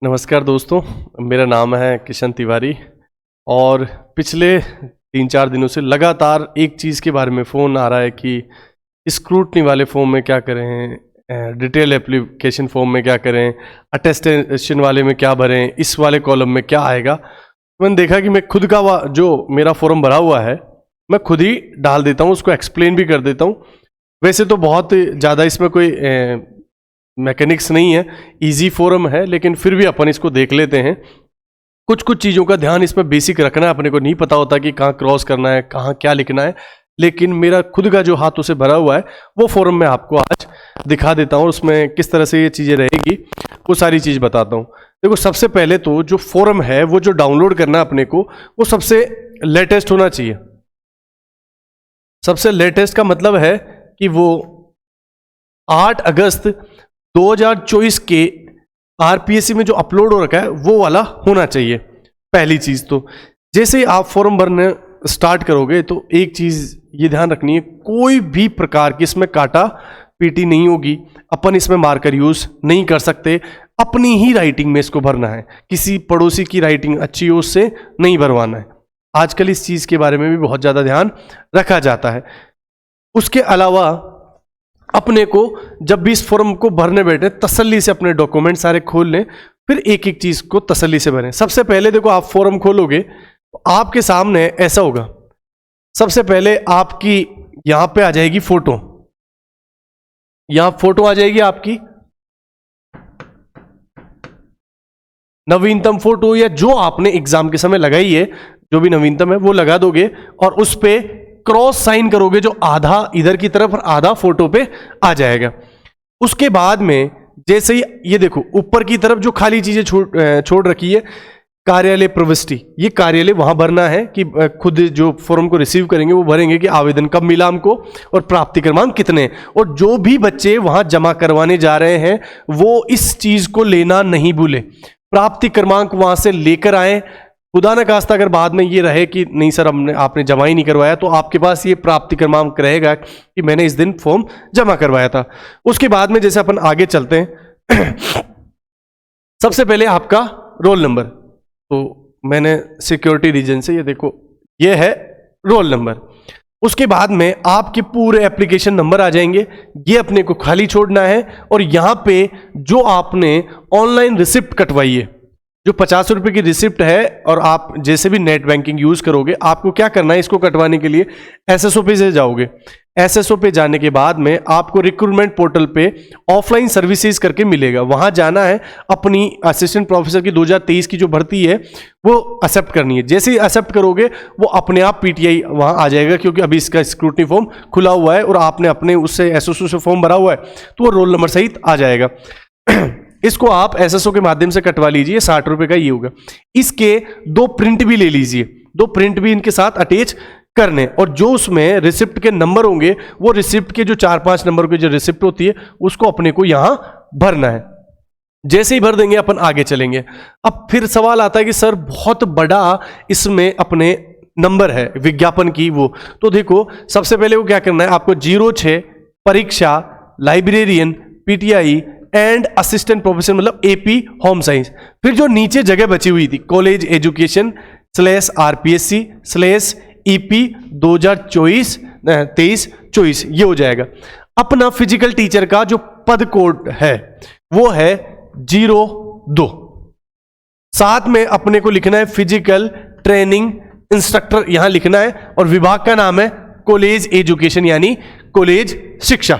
नमस्कार दोस्तों, मेरा नाम है किशन तिवारी और पिछले 3-4 दिनों से लगातार एक चीज़ के बारे में फ़ोन आ रहा है कि स्क्रूटनी वाले फॉर्म में क्या करें, डिटेल एप्लीकेशन फॉर्म में क्या करें, अटेस्टेशन वाले में क्या भरें, इस वाले कॉलम में क्या आएगा। मैंने देखा कि मैं खुद का जो मेरा फॉर्म भरा हुआ है मैं खुद ही डाल देता हूँ, उसको एक्सप्लेन भी कर देता हूँ। वैसे तो बहुत ज़्यादा इसमें कोई मैकेनिक्स नहीं है, इजी फॉर्म है, लेकिन फिर भी अपन इसको देख लेते हैं। कुछ कुछ चीज़ों का ध्यान इसमें बेसिक रखना है, अपने को नहीं पता होता कि कहाँ क्रॉस करना है, कहाँ क्या लिखना है, लेकिन मेरा खुद का जो हाथों से भरा हुआ है वो फॉर्म मैं आपको आज दिखा देता हूँ। उसमें किस तरह से ये चीज़ें रहेगी वो सारी चीज़ बताता हूँ। देखो, सबसे पहले तो जो फॉर्म है वो जो डाउनलोड करना है अपने को, वो सबसे लेटेस्ट होना चाहिए। सबसे लेटेस्ट का मतलब है कि वो 8 अगस्त 2024 के आरपीएससी में जो अपलोड हो रखा है वो वाला होना चाहिए। पहली चीज़ तो जैसे ही आप फॉर्म भरने स्टार्ट करोगे तो एक चीज़ ये ध्यान रखनी है, कोई भी प्रकार की इसमें काटा पीटी नहीं होगी। अपन इसमें मार्कर यूज़ नहीं कर सकते, अपनी ही राइटिंग में इसको भरना है। किसी पड़ोसी की राइटिंग अच्छी हो उससे नहीं भरवाना है। आजकल इस चीज़ के बारे में भी बहुत ज़्यादा ध्यान रखा जाता है। उसके अलावा अपने को जब भी इस फॉर्म को भरने बैठे तसल्ली से अपने डॉक्यूमेंट सारे खोल लें, फिर एक एक चीज़ को तसल्ली से भरें। सबसे पहले देखो, आप फॉर्म खोलोगे तो आपके सामने ऐसा होगा। सबसे पहले आपकी यहां पे आ जाएगी फोटो, यहां फोटो आ जाएगी आपकी नवीनतम फोटो, या जो आपने एग्जाम के समय लगाई है, जो भी नवीनतम है वो लगा दोगे और उस पे क्रॉस साइन करोगे, जो आधा इधर की तरफ और आधा फोटो पे आ जाएगा। उसके बाद में जैसे ही ये देखो ऊपर की तरफ जो खाली चीजें छोड़ रखी है, कार्यालय प्रविष्टि, ये कार्यालय वहां भरना है कि खुद जो फॉर्म को रिसीव करेंगे वो भरेंगे कि आवेदन कब मिला हमको और प्राप्ति क्रमांक कितने। और जो भी बच्चे वहां जमा करवाने जा रहे हैं वो इस चीज को लेना नहीं भूले, प्राप्ति क्रमांक वहां से लेकर आए। खुदा न खास्ता अगर बाद में ये रहे कि नहीं सर आपने जमा ही नहीं करवाया, तो आपके पास ये प्राप्ति क्रमांक रहेगा कि मैंने इस दिन फॉर्म जमा करवाया था। उसके बाद में जैसे अपन आगे चलते हैं, सबसे पहले आपका रोल नंबर, तो मैंने सिक्योरिटी रीजन से ये देखो ये है रोल नंबर। उसके बाद में आपके पूरे एप्लीकेशन नंबर आ जाएंगे, ये अपने को खाली छोड़ना है। और यहां पे जो आपने ऑनलाइन रिसिप्ट कटवाई है, जो 50 रुपए की रिसिप्ट है, और आप जैसे भी नेट बैंकिंग यूज करोगे, आपको क्या करना है, इसको कटवाने के लिए एसएसओ पे से जाओगे। एसएसओ पे जाने के बाद में आपको रिक्रूटमेंट पोर्टल पे ऑफलाइन सर्विसेज करके मिलेगा, वहां जाना है, अपनी असिस्टेंट प्रोफेसर की 2023 की जो भर्ती है वो एक्सेप्ट करनी है। जैसे ही एक्सेप्ट करोगे वो अपने आप पीटीआई वहां आ जाएगा, क्योंकि अभी इसका स्क्रूटनी फॉर्म खुला हुआ है और आपने अपने उससे एसएसओ से फॉर्म भरा हुआ है, तो वो रोल नंबर सहित आ जाएगा। इसको आप एसएसओ के माध्यम से कटवा लीजिए, 60 रुपए का ये होगा। इसके 2 प्रिंट भी ले लीजिए, 2 प्रिंट भी इनके साथ अटैच करने, और जो उसमें रिसिप्ट के नंबर होंगे वो रिसिप्ट के जो 4-5 नंबर की जो रिसिप्ट होती है उसको अपने को यहां भरना है। जैसे ही भर देंगे अपन आगे चलेंगे। अब फिर सवाल आता है कि सर बहुत बड़ा इसमें अपने नंबर है विज्ञापन की, वो तो देखो सबसे पहले वो क्या करना है, आपको 06 परीक्षा librarian PTI and assistant professor, मतलब एपी होम साइंस, फिर जो नीचे जगह बची हुई थी कॉलेज एजुकेशन /RPSC/EP 2023-24, ये हो जाएगा। अपना फिजिकल टीचर का जो पद कोड है वो है 02। साथ में अपने को लिखना है फिजिकल ट्रेनिंग इंस्ट्रक्टर, यहां लिखना है, और विभाग का नाम है कॉलेज एजुकेशन यानी कॉलेज शिक्षा।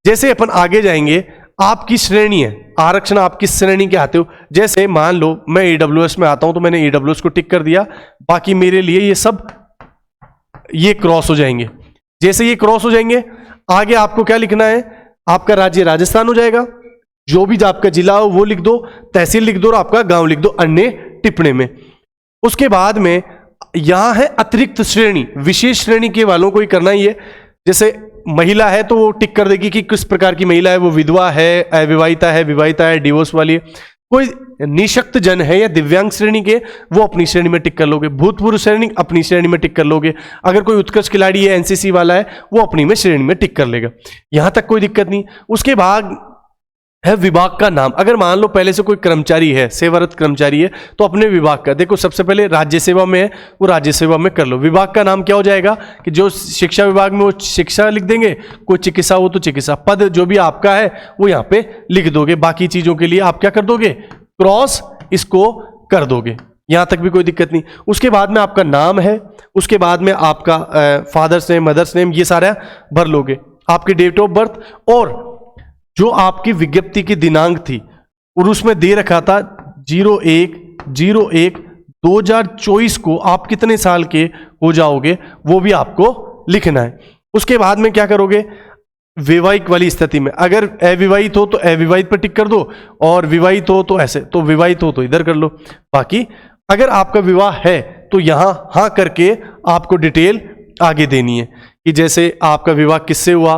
जैसे अपन आगे जाएंगे, आपकी श्रेणी है, आरक्षण आप किस श्रेणी के आते हो। जैसे मान लो मैं AWS में आता हूं तो मैंने AWS को टिक कर दिया, बाकी मेरे लिए ये सब ये क्रॉस हो जाएंगे। जैसे ये क्रॉस हो जाएंगे, आगे आपको क्या लिखना है, आपका राज्य राजस्थान हो जाएगा, जो भी आपका जिला हो वो लिख दो, तहसील लिख दो और आपका गांव लिख दो अन्य टिप्पणी में। उसके बाद में यहां है अतिरिक्त श्रेणी, विशेष श्रेणी के वालों को ही करना ही है। जैसे महिला है तो वो टिक कर देगी कि किस प्रकार की महिला है, वो विधवा है, अविवाहिता है, विवाहिता है, डिवोर्स वाली है। कोई निशक्त जन है या दिव्यांग श्रेणी के, वो अपनी श्रेणी में टिक कर लोगे। भूतपूर्व श्रेणी अपनी श्रेणी में टिक कर लोगे। अगर कोई उत्कृष्ट खिलाड़ी है, एनसीसी वाला है, वो अपनी में श्रेणी में टिक कर लेगा। यहां तक कोई दिक्कत नहीं। उसके बाद है विभाग का नाम। अगर मान लो पहले से कोई कर्मचारी है, सेवारत कर्मचारी है, तो अपने विभाग का, देखो सबसे पहले राज्य सेवा में है, वो राज्य सेवा में कर लो। विभाग का नाम क्या हो जाएगा कि जो शिक्षा विभाग में वो शिक्षा लिख देंगे, कोई चिकित्सा हो तो चिकित्सा, पद जो भी आपका है वो यहाँ पे लिख दोगे। बाकी चीजों के लिए आप क्या कर दोगे, क्रॉस इसको कर दोगे, यहां तक भी कोई दिक्कत नहीं। उसके बाद में आपका नाम है, उसके बाद में आपका फादर्स नेम, मदर्स नेम, ये सारा भर लोगे। आपकी डेट ऑफ बर्थ और जो आपकी विज्ञप्ति की दिनांक थी और उसमें दे रखा था 01/01/2024 को आप कितने साल के हो जाओगे, वो भी आपको लिखना है। उसके बाद में क्या करोगे, वैवाहिक वाली स्थिति में अगर अविवाहित हो तो अविवाहित पर टिक कर दो, और विवाहित हो तो ऐसे, तो विवाहित हो तो इधर कर लो। बाकी अगर आपका विवाह है तो यहां हाँ करके आपको डिटेल आगे देनी है कि जैसे आपका विवाह किससे हुआ,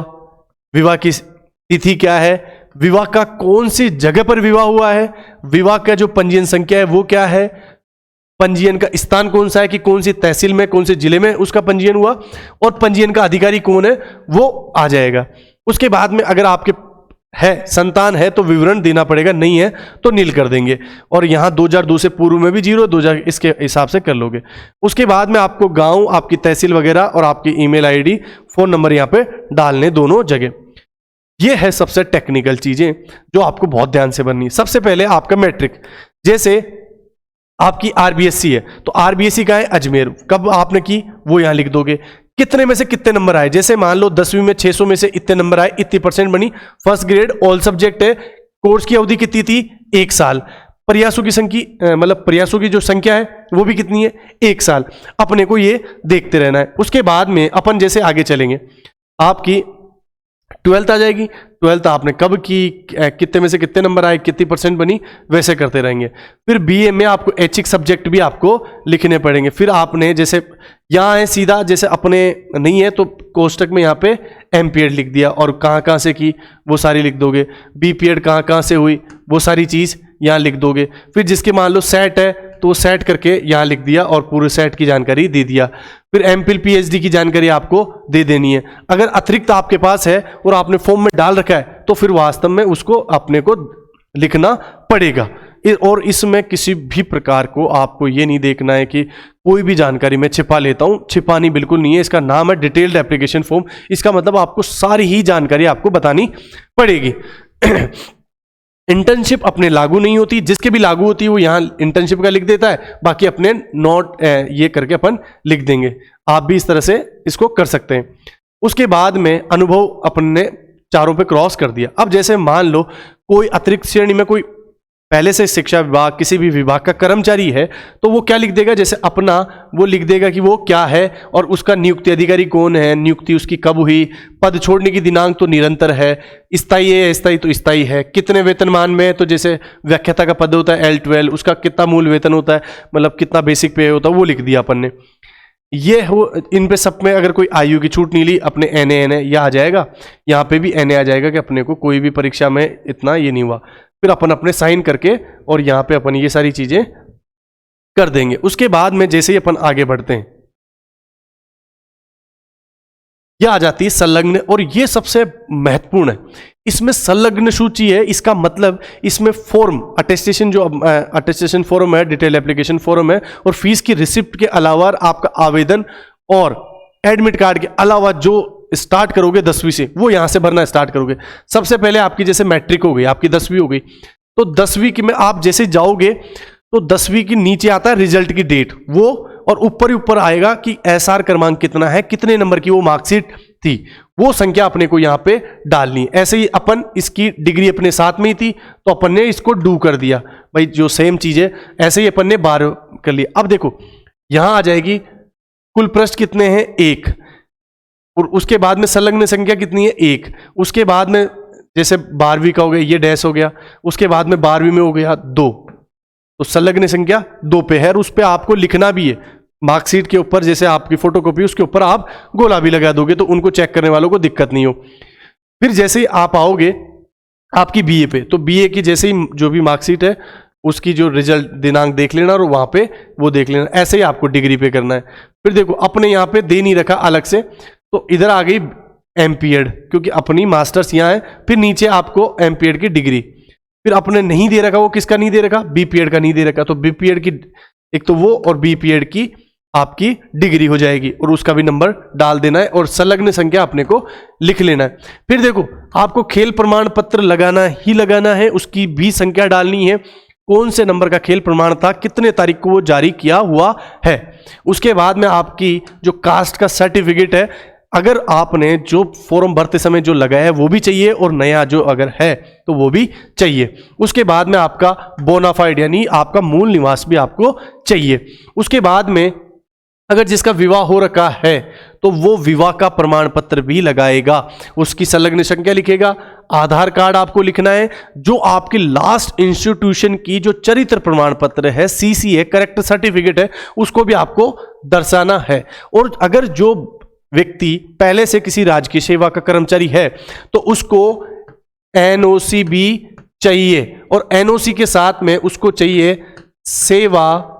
विवाह की तिथि क्या है, विवाह का कौन सी जगह पर विवाह हुआ है, विवाह का जो पंजीयन संख्या है वो क्या है, पंजीयन का स्थान कौन सा है कि कौन सी तहसील में, कौन से जिले में उसका पंजीयन हुआ, और पंजीयन का अधिकारी कौन है वो आ जाएगा। उसके बाद में अगर आपके है संतान है तो विवरण देना पड़ेगा, नहीं है तो नील कर देंगे। और यहां 2002 से पूर्व में भी 0, 2000 इसके हिसाब से कर लोगे। उसके बाद में आपको गांव, आपकी तहसील वगैरह और आपकी ईमेल आईडी, फोन नंबर यहां पे डालने दोनों जगह। ये है सबसे टेक्निकल चीजें जो आपको बहुत ध्यान से बननी है। सबसे पहले आपका मैट्रिक, जैसे आपकी आरबीएससी है तो आरबीएससी का है अजमेर, कब आपने की वो यहां लिख दोगे। कितने में से कितने नंबर आए, जैसे मान लो 10वीं में 600 में से इतने नंबर आए, इतनी परसेंट बनी। फर्स्ट ग्रेड ऑल सब्जेक्ट है, कोर्स की अवधि कितनी थी 1 साल, प्रयासों की संख्या मतलब प्रयासों की जो संख्या है वो भी कितनी है 1 साल। अपने को ये देखते रहना है। उसके बाद में अपन जैसे आगे चलेंगे, आपकी 12th आ जाएगी। 12th आपने कब की, कितने में से कितने नंबर आए, कितनी परसेंट बनी, वैसे करते रहेंगे। फिर बीए में आपको ऐच्छिक सब्जेक्ट भी आपको लिखने पड़ेंगे। फिर आपने जैसे यहाँ है सीधा, जैसे अपने नहीं है तो कोष्टक में यहाँ पे एमपीएड लिख दिया और कहाँ कहाँ से की वो सारी लिख दोगे। बीपीएड कहाँ कहाँ से हुई वो सारी चीज़ यहाँ लिख दोगे। फिर जिसके मान लो सेट है तो सेट करके यहाँ लिख दिया और पूरे सेट की जानकारी दे दिया। फिर एमफिल पीएचडी की जानकारी आपको दे देनी है। अगर अतिरिक्त आपके पास है और आपने फॉर्म में डाल रखा है तो फिर वास्तव में उसको अपने को लिखना पड़ेगा। और इसमें किसी भी प्रकार को आपको ये नहीं देखना है कि कोई भी जानकारी मैं छिपा लेता हूँ, छिपानी बिल्कुल नहीं है। इसका नाम है डिटेल्ड एप्लीकेशन फॉर्म। इसका मतलब आपको सारी ही जानकारी आपको बतानी पड़ेगी। इंटर्नशिप अपने लागू नहीं होती, जिसके भी लागू होती है वो यहाँ इंटर्नशिप का लिख देता है, बाकी अपने नोट ये करके अपन लिख देंगे। आप भी इस तरह से इसको कर सकते हैं। उसके बाद में अनुभव अपन ने चारों पे क्रॉस कर दिया। अब जैसे मान लो कोई अतिरिक्त श्रेणी में कोई पहले से शिक्षा विभाग किसी भी विभाग का कर्मचारी है तो वो क्या लिख देगा, जैसे अपना वो लिख देगा कि वो क्या है और उसका नियुक्ति अधिकारी कौन है, नियुक्ति उसकी कब हुई, पद छोड़ने की दिनांक तो निरंतर है, स्थायी है, स्थायी तो स्थायी है, कितने वेतनमान में, तो जैसे व्याख्याता का पद होता है L12, उसका कितना मूल वेतन होता है, मतलब कितना बेसिक पे होता है, वो लिख दिया अपन ने। ये हो, इन पे सब में अगर कोई आयु की छूट नहीं ली, अपने NA यह आ जाएगा, यहाँ पे भी NA आ जाएगा कि अपने को कोई भी परीक्षा में इतना ये नहीं हुआ। फिर अपन अपने साइन करके और यहाँ पे अपन ये सारी चीजें कर देंगे। उसके बाद में जैसे ही अपन आगे बढ़ते हैं, यह आ जाती है संलग्न, और ये सबसे महत्वपूर्ण है। इसमें संलग्न सूची है, इसका मतलब इसमें फॉर्म अटेस्टेशन, जो अटेस्टेशन फॉर्म है, डिटेल एप्लीकेशन फॉर्म है, और फीस की रिसिप्ट के अलावा आपका आवेदन और एडमिट कार्ड के अलावा जो स्टार्ट करोगे 10वीं से, वो यहां से भरना स्टार्ट करोगे। सबसे पहले आपकी जैसे मैट्रिक हो गई, आपकी 10वीं हो गई, तो 10वीं की में आप जैसे जाओगे तो 10वीं की नीचे आता है रिजल्ट की डेट वो, और ऊपर ही ऊपर आएगा कि एसआर क्रमांक कितना है, कितने नंबर की वो मार्कशीट थी, वो संख्या अपने को यहां पे डालनी। ऐसे ही अपन इसकी डिग्री अपने साथ में ही थी तो अपन ने इसको डू कर दिया, भाई जो सेम चीज है। ऐसे ही अपन ने 12 कर लिया। अब देखो यहां आ जाएगी कुल पृष्ठ कितने हैं 1, और उसके बाद में संलग्न संख्या कितनी है 1। उसके बाद में जैसे 12वीं का हो गया, ये डैश हो गया, उसके बाद में 12वीं में हो गया 2, तो संलग्न संख्या 2 पे है, और उस पे आपको लिखना भी है मार्कशीट के ऊपर, जैसे आपकी फोटोकॉपी उसके ऊपर आप गोला भी लगा दोगे तो उनको चेक करने वालों को दिक्कत नहीं हो। फिर जैसे ही आप आओगे आपकी बीए पे, तो बीए की जैसे ही जो भी मार्कशीट है उसकी जो रिजल्ट दिनांक देख लेना और वहां पे वो देख लेना। ऐसे ही आपको डिग्री पे करना है। फिर देखो अपने यहाँ पे दे नहीं रखा अलग से, तो इधर आ गई एमपीएड, क्योंकि अपनी मास्टर्स यहाँ है, फिर नीचे आपको एमपीएड की डिग्री, फिर अपने नहीं दे रखा, वो किसका नहीं दे रखा, बीपीएड का नहीं दे रखा, तो बीपीएड की एक तो वो और बीपीएड की आपकी डिग्री हो जाएगी और उसका भी नंबर डाल देना है और संलग्न संख्या अपने को लिख लेना है। फिर देखो आपको खेल प्रमाण पत्र लगाना ही लगाना है, उसकी भी संख्या डालनी है, कौन से नंबर का खेल प्रमाण था, कितने तारीख को वो जारी किया हुआ है। उसके बाद में आपकी जो कास्ट का सर्टिफिकेट है, अगर आपने जो फॉर्म भरते समय जो लगाया है वो भी चाहिए और नया जो अगर है तो वो भी चाहिए। उसके बाद में आपका बोनाफाइड यानी आपका मूल निवास भी आपको चाहिए। उसके बाद में अगर जिसका विवाह हो रखा है तो वो विवाह का प्रमाण पत्र भी लगाएगा, उसकी संलग्न संख्या लिखेगा, आधार कार्ड आपको लिखना है, जो आपकी लास्ट इंस्टीट्यूशन की जो चरित्र प्रमाण पत्र है, सीसी है, करेक्टर सर्टिफिकेट है, उसको भी आपको दर्शाना है। और अगर जो व्यक्ति पहले से किसी राजकीय सेवा का कर्मचारी है तो उसको एनओसी भी चाहिए और एनओसी के साथ में उसको चाहिए सेवा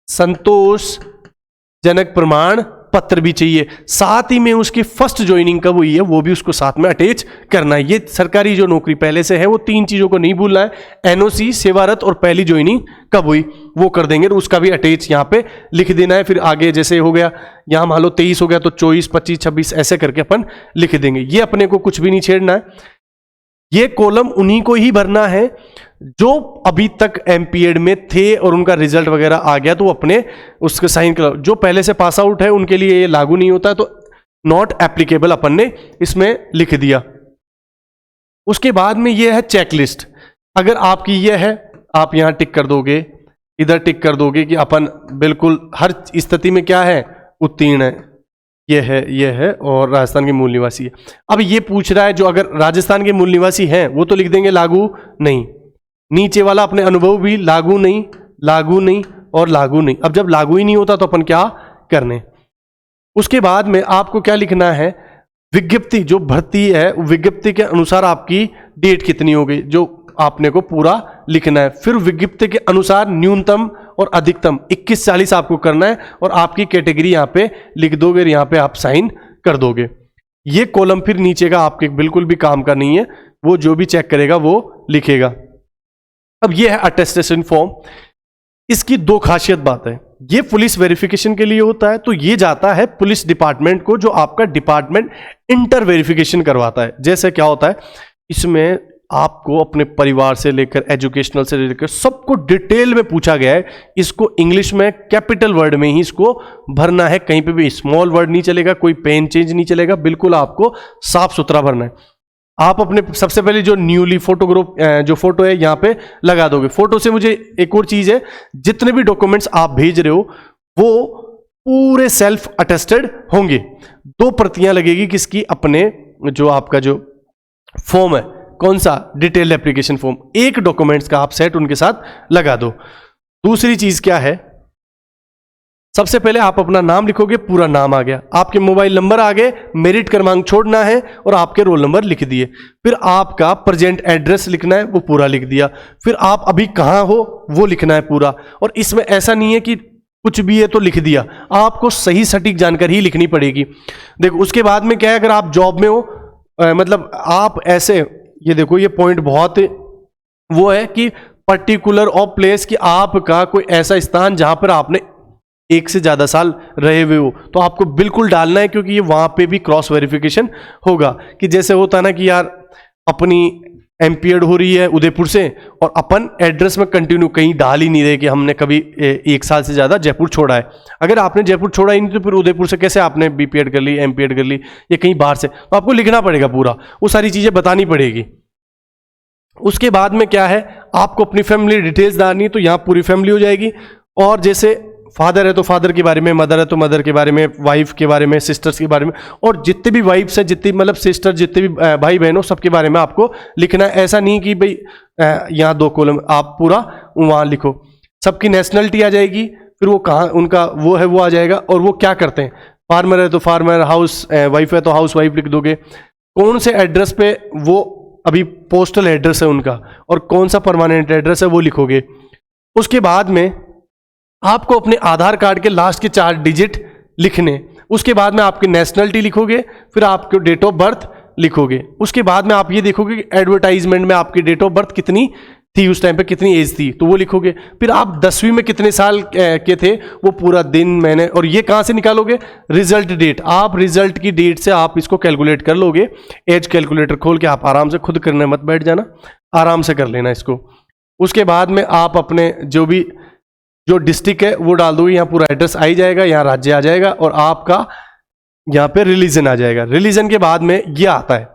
संतोषजनक प्रमाण पत्र भी चाहिए। साथ ही में उसकी फर्स्ट ज्वाइनिंग कब हुई है वो भी उसको साथ में अटैच करना है। ये सरकारी जो नौकरी पहले से है वो तीन चीजों को नहीं भूलना है, एनओसी, सेवारत और पहली ज्वाइनिंग कब हुई वो कर देंगे, तो उसका भी अटैच यहाँ पे लिख देना है। फिर आगे जैसे हो गया, यहाँ मान लो 23 हो गया तो 24, 25, 26 ऐसे करके अपन लिख देंगे। ये अपने को कुछ भी नहीं छेड़ना है, ये कॉलम उन्हीं को ही भरना है जो अभी तक एमपीएड में थे और उनका रिजल्ट वगैरह आ गया तो अपने उसके साइन करो। जो पहले से पास आउट है उनके लिए ये लागू नहीं होता, तो नॉट एप्लीकेबल अपन ने इसमें लिख दिया। उसके बाद में ये है चेकलिस्ट, अगर आपकी ये है आप यहां टिक कर दोगे, इधर टिक कर दोगे कि अपन बिल्कुल हर स्थिति में क्या है, उत्तीर्ण है, ये है और राजस्थान के मूल निवासी है। अब ये पूछ रहा है जो अगर राजस्थान के मूल निवासी हैं वो तो लिख देंगे लागू नहीं, नीचे वाला अपने अनुभव भी लागू नहीं, लागू नहीं और लागू नहीं। अब जब लागू ही नहीं होता तो अपन क्या करने। उसके बाद में आपको क्या लिखना है, विज्ञप्ति जो भर्ती है विज्ञप्ति के अनुसार आपकी डेट कितनी होगी जो आपने को पूरा लिखना है। फिर विज्ञप्ति के अनुसार न्यूनतम और अधिकतम 21-40 आपको करना है और आपकी कैटेगरी यहाँ पे लिख दोगे, यहाँ पे आप साइन कर दोगे। ये कॉलम फिर नीचे का आपके बिल्कुल भी काम का नहीं है, वो जो भी चेक करेगा वो लिखेगा। अब ये है अटेस्टेशन फॉर्म, इसकी दो खासियत बात है, ये पुलिस वेरिफिकेशन के लिए होता है, तो ये जाता है पुलिस डिपार्टमेंट को, जो आपका डिपार्टमेंट इंटर वेरिफिकेशन करवाता है। जैसे क्या होता है, इसमें आपको अपने परिवार से लेकर एजुकेशनल से लेकर सबको डिटेल में पूछा गया है। इसको इंग्लिश में कैपिटल वर्ड में ही इसको भरना है, कहीं पे भी स्मॉल वर्ड नहीं चलेगा, कोई पेन चेंज नहीं चलेगा, बिल्कुल आपको साफ सुथरा भरना है। आप अपने सबसे पहले जो न्यूली फोटोग्राफ जो फोटो है यहाँ पे लगा दोगे। फोटो से मुझे एक और चीज है, जितने भी डॉक्यूमेंट्स आप भेज रहे हो वो पूरे सेल्फ अटेस्टेड होंगे। 2 प्रतियां लगेगी किसकी, अपने जो आपका जो फॉर्म है, कौन सा, डिटेल्ड एप्लीकेशन फॉर्म, एक डॉक्यूमेंट्स का आप सेट उनके साथ लगा दो। दूसरी चीज क्या है, सबसे पहले आप अपना नाम लिखोगे, पूरा नाम आ गया, आपके मोबाइल नंबर आ गए, मेरिट क्रमांक छोड़ना है और आपके रोल नंबर लिख दिए। फिर आपका प्रेजेंट एड्रेस लिखना है, वो पूरा लिख दिया। फिर आप अभी कहां हो वो लिखना है पूरा। और इसमें ऐसा नहीं है कि कुछ भी है तो लिख दिया, आपको सही सटीक जानकारी ही लिखनी पड़ेगी। देखो उसके बाद में क्या है, अगर आप जॉब में हो मतलब आप ऐसे, ये देखो ये पॉइंट बहुत वो है कि पर्टिकुलर ऑफ प्लेस, कि आपका कोई ऐसा स्थान जहां पर आपने 1 से ज्यादा साल रहे हुए हो, तो आपको बिल्कुल डालना है, क्योंकि ये वहां पे भी क्रॉस वेरिफिकेशन होगा। कि जैसे होता है ना कि यार अपनी एमपीएड हो रही है उदयपुर से और अपन एड्रेस में कंटिन्यू कहीं डाल ही नहीं रहे कि हमने कभी 1 साल से ज्यादा जयपुर छोड़ा है। अगर आपने जयपुर छोड़ा ही नहीं तो फिर उदयपुर से कैसे आपने बीपीएड कर ली, एमपीएड कर ली, या कहीं बाहर से, तो आपको लिखना पड़ेगा पूरा, वो सारी चीजें बतानी पड़ेगी। उसके बाद में क्या है, आपको अपनी फैमिली डिटेल्स डालनी है, तो यहाँ पूरी फैमिली हो जाएगी। और जैसे फादर है तो फादर के बारे में, मदर है तो मदर के बारे में, वाइफ के बारे में, सिस्टर्स के बारे में, और जितने भी वाइफ्स हैं, जितनी मतलब सिस्टर, जितने भी भाई बहनों, सबके बारे में आपको लिखना है। ऐसा नहीं कि भाई यहाँ 2 कॉलम, आप पूरा वहाँ लिखो। सबकी नेशनलिटी आ जाएगी, फिर वो कहाँ उनका वो है वो आ जाएगा, और वो क्या करते हैं, फार्मर है तो फार्मर, हाउस वाइफ है तो हाउस वाइफ लिख दोगे। कौन से एड्रेस पे वो अभी पोस्टल एड्रेस है उनका, और कौन सा परमानेंट एड्रेस है वो लिखोगे। उसके बाद में आपको अपने आधार कार्ड के लास्ट के 4 डिजिट लिखने, उसके बाद में आपकी नेशनलिटी लिखोगे, फिर आपके डेट ऑफ बर्थ लिखोगे। उसके बाद में आप ये देखोगे कि एडवर्टाइजमेंट में आपकी डेट ऑफ बर्थ कितनी थी, उस टाइम पे कितनी एज थी, तो वो लिखोगे। फिर आप 10वीं में कितने साल के थे, वो पूरा दिन महीने, और ये कहाँ से निकालोगे, रिजल्ट डेट। आप रिजल्ट की डेट से आप इसको कैलकुलेट कर लोगे। एज कैलकुलेटर खोल के आप आराम से, खुद करने मत बैठ जाना, आराम से कर लेना इसको। उसके बाद में आप अपने जो डिस्ट्रिक्ट है वो डाल दोगे, यहाँ पूरा एड्रेस आ ही जाएगा, यहाँ राज्य आ जाएगा, और आपका यहाँ पे रिलीजन आ जाएगा। रिलीजन के बाद में ये आता है,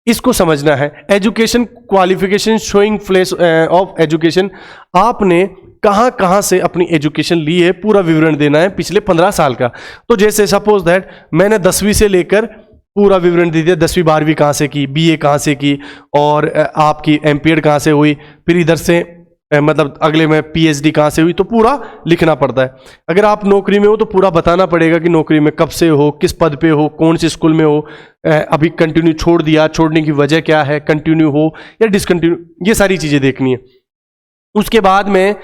इसको समझना है। Education qualification showing place of education, आपने कहाँ कहाँ से अपनी एजुकेशन ली है, पूरा विवरण देना है पिछले 15 साल का। तो जैसे सपोज दैट मैंने 10वीं से लेकर पूरा विवरण दे दिया, 10वीं 12वीं कहाँ से की, बीए कहाँ से की, और आपकी एमपीएड कहाँ से हुई, फिर इधर से मतलब अगले में पीएचडी कहाँ से हुई, तो पूरा लिखना पड़ता है। अगर आप नौकरी में हो तो पूरा बताना पड़ेगा कि नौकरी में कब से हो, किस पद पे हो, कौन से स्कूल में हो, अभी कंटिन्यू छोड़ दिया, छोड़ने की वजह क्या है, कंटिन्यू हो या डिसकंटिन्यू, ये सारी चीज़ें देखनी है। उसके बाद में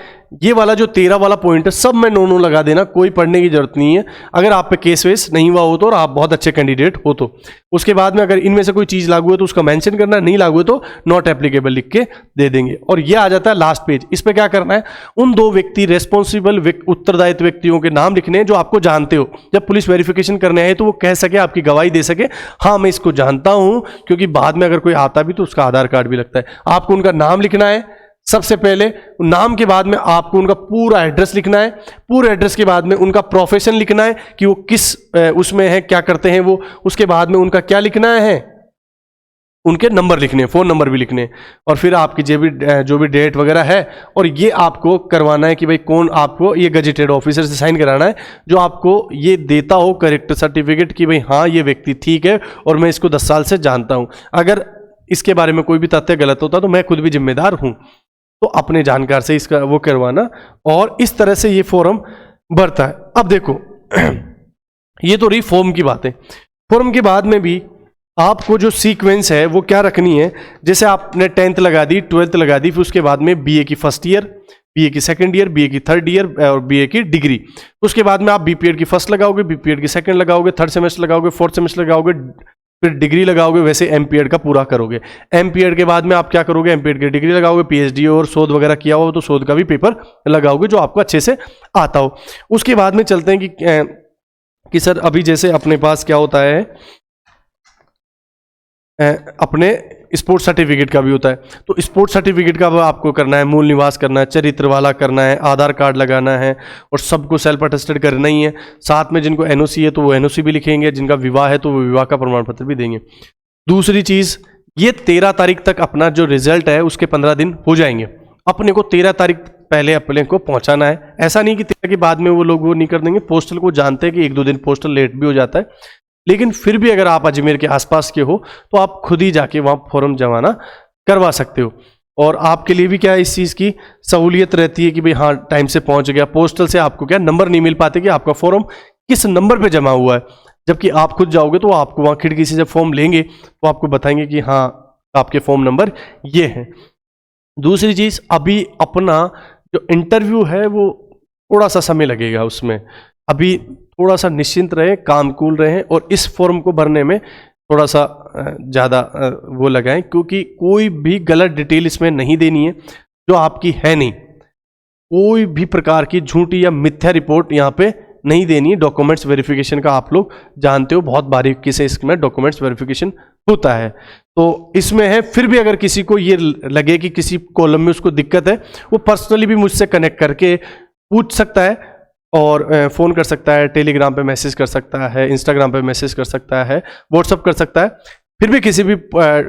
ये वाला जो 13 वाला पॉइंट है, सब में नो लगा देना, कोई पढ़ने की जरूरत नहीं है अगर आप पे केस वेस नहीं हुआ हो तो, और आप बहुत अच्छे कैंडिडेट हो तो। उसके बाद में अगर इनमें से कोई चीज़ लागू है तो उसका मेंशन करना, नहीं लागू है तो नॉट एप्लीकेबल लिख के दे देंगे। और ये आ जाता है लास्ट पेज। इस पर क्या करना है, उन 2 व्यक्ति रेस्पॉन्सिबल उत्तरदायित्व व्यक्तियों के नाम लिखने हैं जो आपको जानते हो। जब पुलिस वेरिफिकेशन करने आए तो वो कह सके, आपकी गवाही दे सके, हाँ मैं इसको जानता हूँ, क्योंकि बाद में अगर कोई आता भी तो उसका आधार कार्ड भी लगता है। आपको उनका नाम लिखना है सबसे पहले, नाम के बाद में आपको उनका पूरा एड्रेस लिखना है, पूरे एड्रेस के बाद में उनका प्रोफेशन लिखना है कि वो किस उसमें है, क्या करते हैं वो। उसके बाद में उनका क्या लिखना है, उनके नंबर लिखने, फ़ोन नंबर भी लिखने, और फिर आपकी जो भी डेट वगैरह है। और ये आपको करवाना है कि भाई कौन, आपको ये गजेटेड ऑफिसर से साइन कराना है जो आपको ये देता हो करेक्ट सर्टिफिकेट कि भाई हाँ ये व्यक्ति ठीक है और मैं इसको 10 साल से जानता हूँ। अगर इसके बारे में कोई भी तथ्य गलत होता तो मैं खुद भी जिम्मेदार हूँ, तो अपने जानकार से इसका वो करवाना। और इस तरह से ये फॉर्म भरता है। अब देखो ये तो रही फॉर्म की बातें। फॉर्म के बाद में भी आपको जो सीक्वेंस है वो क्या रखनी है, जैसे आपने 10th लगा दी, 12th लगा दी, फिर उसके बाद में बीए की फर्स्ट ईयर, बीए की सेकंड ईयर, बीए की थर्ड ईयर और बीए की डिग्री। उसके बाद में आप बीपीएड की फर्स्ट लगाओगे, बीपीएड की सेकंड लगाओगे, थर्ड सेमेस्टर लगाओगे, फोर्थ सेमेस्टर लगाओगे, फिर डिग्री लगाओगे। वैसे एमपीएड का पूरा करोगे। एमपीएड के बाद में आप क्या करोगे, एमपीएड की डिग्री लगाओगे, पीएचडी और शोध वगैरह किया हो तो शोध का भी पेपर लगाओगे जो आपको अच्छे से आता हो। उसके बाद में चलते हैं कि सर अभी जैसे अपने पास क्या होता है, अपने स्पोर्ट्स सर्टिफिकेट का भी होता है। तो स्पोर्ट्स सर्टिफिकेट का आपको करना है, मूल निवास करना है, चरित्र वाला करना है, आधार कार्ड लगाना है, और सबको सेल्फ अटेस्टेड करना ही है। साथ में जिनको एनओसी है तो वो एनओसी भी लिखेंगे, जिनका विवाह है तो वो विवाह का प्रमाण पत्र भी देंगे। दूसरी चीज़, ये 13 तारीख तक अपना जो रिजल्ट है उसके 15 दिन हो जाएंगे। अपने को 13 तारीख पहले अपने को पहुंचाना है। ऐसा नहीं कि 13 के बाद में वो लोग वो नहीं कर देंगे। पोस्टल को जानते हैं कि 1-2 दिन पोस्टल लेट भी हो जाता है, लेकिन फिर भी अगर आप अजमेर के आसपास के हो तो आप खुद ही जाके वहाँ फॉर्म जमाना करवा सकते हो। और आपके लिए भी क्या है, इस चीज़ की सहूलियत रहती है कि भाई हाँ टाइम से पहुँच गया। पोस्टल से आपको क्या नंबर नहीं मिल पाते कि आपका फॉर्म किस नंबर पे जमा हुआ है, जबकि आप खुद जाओगे तो आपको वहाँ खिड़की से जब फॉर्म लेंगे तो आपको बताएंगे कि हाँ आपके फॉर्म नंबर ये है। दूसरी चीज़, अभी अपना जो इंटरव्यू है वो थोड़ा सा समय लगेगा उसमें। अभी थोड़ा सा निश्चिंत रहें, काम कूल रहें, और इस फॉर्म को भरने में थोड़ा सा ज़्यादा वो लगाएं, क्योंकि कोई भी गलत डिटेल इसमें नहीं देनी है जो आपकी है नहीं। कोई भी प्रकार की झूठी या मिथ्या रिपोर्ट यहाँ पे नहीं देनी है। डॉक्यूमेंट्स वेरिफिकेशन का आप लोग जानते हो, बहुत बारीकी से इसमें डॉक्यूमेंट्स वेरिफिकेशन होता है। तो इसमें है, फिर भी अगर किसी को ये लगे कि किसी कॉलम में उसको दिक्कत है, वो पर्सनली भी मुझसे कनेक्ट करके पूछ सकता है, और फ़ोन कर सकता है, टेलीग्राम पे मैसेज कर सकता है, इंस्टाग्राम पे मैसेज कर सकता है, व्हाट्सअप कर सकता है। फिर भी किसी भी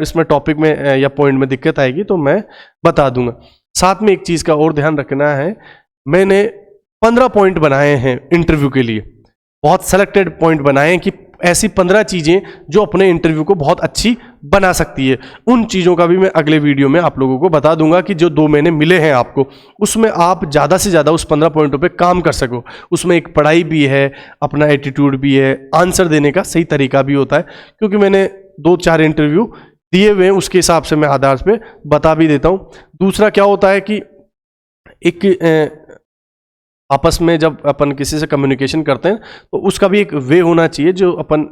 इसमें टॉपिक में या पॉइंट में दिक्कत आएगी तो मैं बता दूंगा। साथ में एक चीज़ का और ध्यान रखना है, मैंने 15 पॉइंट बनाए हैं इंटरव्यू के लिए। बहुत सेलेक्टेड पॉइंट बनाए हैं कि ऐसी 15 चीज़ें जो अपने इंटरव्यू को बहुत अच्छी बना सकती है। उन चीज़ों का भी मैं अगले वीडियो में आप लोगों को बता दूंगा कि जो 2 महीने मिले हैं आपको, उसमें आप ज़्यादा से ज़्यादा उस 15 पॉइंटों पे काम कर सको। उसमें एक पढ़ाई भी है, अपना एटीट्यूड भी है, आंसर देने का सही तरीका भी होता है। क्योंकि मैंने 2-4 इंटरव्यू दिए हुए हैं, उसके हिसाब से मैं आधार पे बता भी देता हूँ। दूसरा क्या होता है कि एक आपस में जब अपन किसी से कम्युनिकेशन करते हैं तो उसका भी एक वे होना चाहिए जो अपन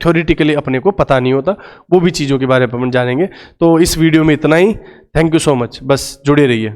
थ्योरेटिकली अपने को पता नहीं होता, वो भी चीज़ों के बारे में अपन जानेंगे। तो इस वीडियो में इतना ही। थैंक यू सो मच, बस जुड़े रहिए।